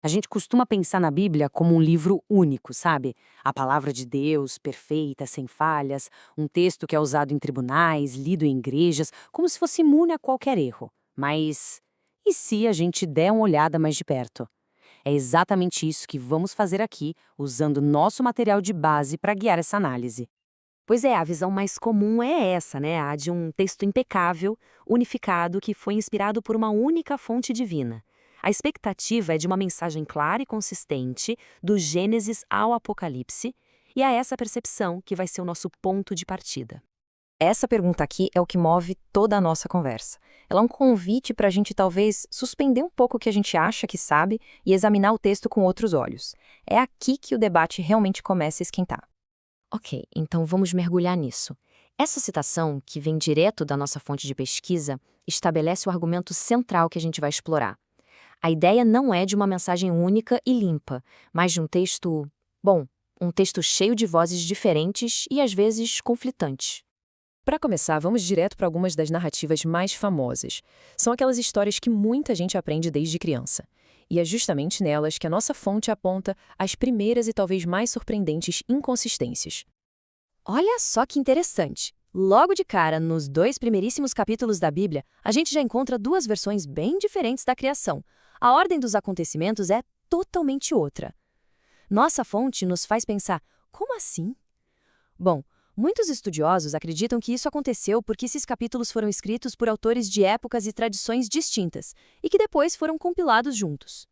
A gente costuma pensar na Bíblia como um livro único, sabe? A palavra de Deus, perfeita, sem falhas, um texto que é usado em tribunais, lido em igrejas, como se fosse imune a qualquer erro. Mas e se a gente der uma olhada mais de perto? É exatamente isso que vamos fazer aqui, usando nosso material de base para guiar essa análise. Pois é, a visão mais comum é essa, né? A de um texto impecável, unificado, que foi inspirado por uma única fonte divina. A expectativa é de uma mensagem clara e consistente, do Gênesis ao Apocalipse, e é essa percepção que vai ser o nosso ponto de partida. Essa pergunta aqui é o que move toda a nossa conversa. Ela é um convite para a gente talvez suspender um pouco o que a gente acha que sabe e examinar o texto com outros olhos. É aqui que o debate realmente começa a esquentar. Ok, então vamos mergulhar nisso. Essa citação, que vem direto da nossa fonte de pesquisa, estabelece o argumento central que a gente vai explorar. A ideia não é de uma mensagem única e limpa, mas de um texto, bom, um texto cheio de vozes diferentes e às vezes conflitantes. Para começar, vamos direto para algumas das narrativas mais famosas. São aquelas histórias que muita gente aprende desde criança. E é justamente nelas que a nossa fonte aponta as primeiras e talvez mais surpreendentes inconsistências. Olha só que interessante! Logo de cara, nos dois primeiríssimos capítulos da Bíblia, a gente já encontra duas versões bem diferentes da criação. A ordem dos acontecimentos é totalmente outra. Nossa fonte nos faz pensar, como assim? Bom, muitos estudiosos acreditam que isso aconteceu porque esses capítulos foram escritos por autores de épocas e tradições distintas, e que depois foram compilados juntos.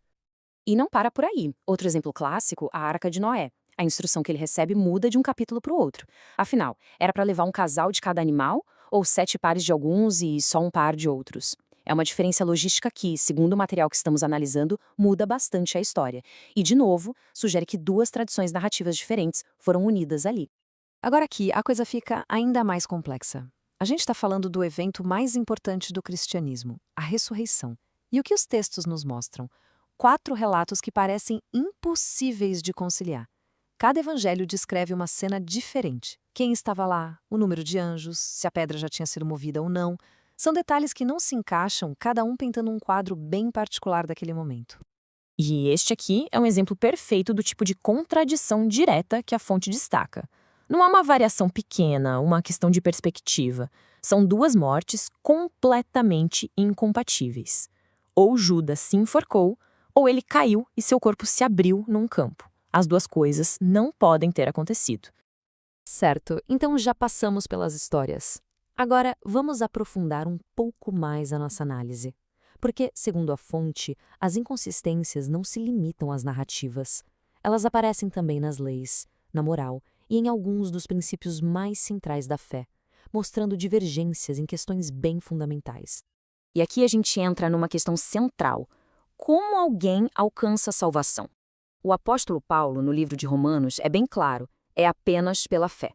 E não para por aí. Outro exemplo clássico, a Arca de Noé. A instrução que ele recebe muda de um capítulo para o outro. Afinal, era para levar um casal de cada animal ou 7 pares de alguns e só um par de outros? É uma diferença logística que, segundo o material que estamos analisando, muda bastante a história. E, de novo, sugere que duas tradições narrativas diferentes foram unidas ali. Agora aqui, a coisa fica ainda mais complexa. A gente está falando do evento mais importante do cristianismo, a ressurreição. E o que os textos nos mostram? 4 relatos que parecem impossíveis de conciliar. Cada evangelho descreve uma cena diferente. Quem estava lá, o número de anjos, se a pedra já tinha sido movida ou não. São detalhes que não se encaixam, cada um pintando um quadro bem particular daquele momento. E este aqui é um exemplo perfeito do tipo de contradição direta que a fonte destaca. Não há uma variação pequena, uma questão de perspectiva. São duas mortes completamente incompatíveis. Ou Judas se enforcou, ou ele caiu e seu corpo se abriu num campo. As duas coisas não podem ter acontecido. Certo, então já passamos pelas histórias. Agora, vamos aprofundar um pouco mais a nossa análise. Porque, segundo a fonte, as inconsistências não se limitam às narrativas. Elas aparecem também nas leis, na moral e em alguns dos princípios mais centrais da fé, mostrando divergências em questões bem fundamentais. E aqui a gente entra numa questão central. Como alguém alcança a salvação? O apóstolo Paulo, no livro de Romanos, é bem claro, é apenas pela fé.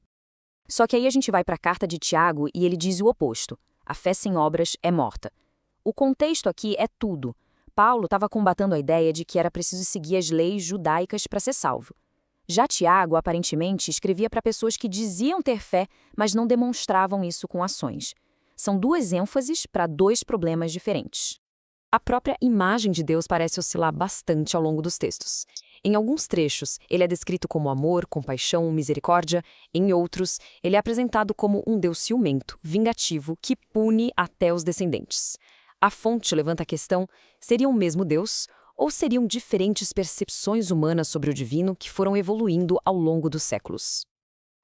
Só que aí a gente vai para a carta de Tiago e ele diz o oposto. A fé sem obras é morta. O contexto aqui é tudo. Paulo estava combatendo a ideia de que era preciso seguir as leis judaicas para ser salvo. Já Tiago, aparentemente, escrevia para pessoas que diziam ter fé, mas não demonstravam isso com ações. São duas ênfases para dois problemas diferentes. A própria imagem de Deus parece oscilar bastante ao longo dos textos. Em alguns trechos, ele é descrito como amor, compaixão, misericórdia. Em outros, ele é apresentado como um Deus ciumento, vingativo, que pune até os descendentes. A fonte levanta a questão: seria o mesmo Deus? Ou seriam diferentes percepções humanas sobre o divino que foram evoluindo ao longo dos séculos?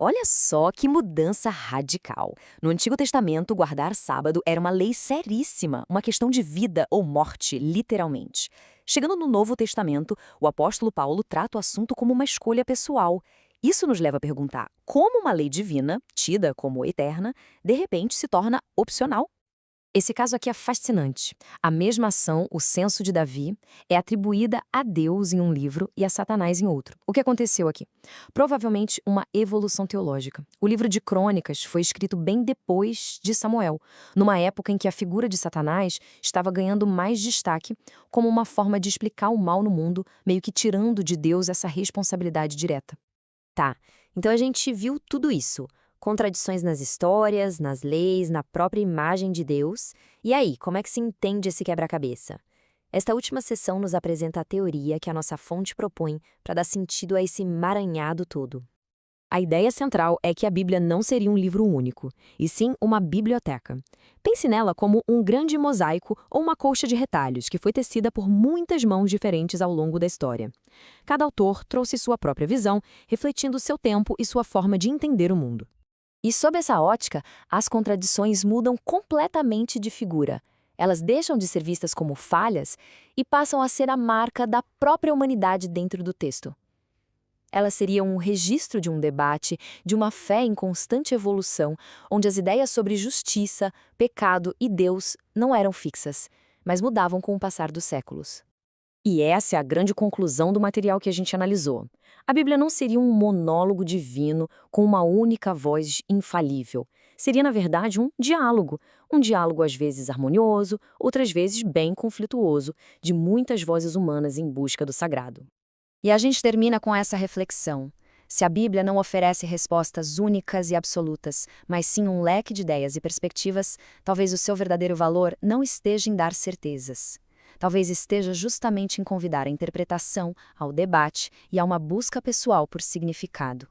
Olha só que mudança radical. No Antigo Testamento, guardar sábado era uma lei seríssima, uma questão de vida ou morte, literalmente. Chegando no Novo Testamento, o apóstolo Paulo trata o assunto como uma escolha pessoal. Isso nos leva a perguntar como uma lei divina, tida como eterna, de repente se torna opcional. Esse caso aqui é fascinante. A mesma ação, o censo de Davi, é atribuída a Deus em um livro e a Satanás em outro. O que aconteceu aqui? Provavelmente uma evolução teológica. O livro de Crônicas foi escrito bem depois de Samuel, numa época em que a figura de Satanás estava ganhando mais destaque como uma forma de explicar o mal no mundo, meio que tirando de Deus essa responsabilidade direta. Tá, então a gente viu tudo isso. Contradições nas histórias, nas leis, na própria imagem de Deus. E aí, como é que se entende esse quebra-cabeça? Esta última seção nos apresenta a teoria que a nossa fonte propõe para dar sentido a esse emaranhado todo. A ideia central é que a Bíblia não seria um livro único, e sim uma biblioteca. Pense nela como um grande mosaico ou uma colcha de retalhos que foi tecida por muitas mãos diferentes ao longo da história. Cada autor trouxe sua própria visão, refletindo seu tempo e sua forma de entender o mundo. E sob essa ótica, as contradições mudam completamente de figura. Elas deixam de ser vistas como falhas e passam a ser a marca da própria humanidade dentro do texto. Elas seriam um registro de um debate, de uma fé em constante evolução, onde as ideias sobre justiça, pecado e Deus não eram fixas, mas mudavam com o passar dos séculos. E essa é a grande conclusão do material que a gente analisou. A Bíblia não seria um monólogo divino com uma única voz infalível. Seria, na verdade, um diálogo às vezes harmonioso, outras vezes bem conflituoso, de muitas vozes humanas em busca do sagrado. E a gente termina com essa reflexão. Se a Bíblia não oferece respostas únicas e absolutas, mas sim um leque de ideias e perspectivas, talvez o seu verdadeiro valor não esteja em dar certezas. Talvez esteja justamente em convidar à interpretação, ao debate e a uma busca pessoal por significado.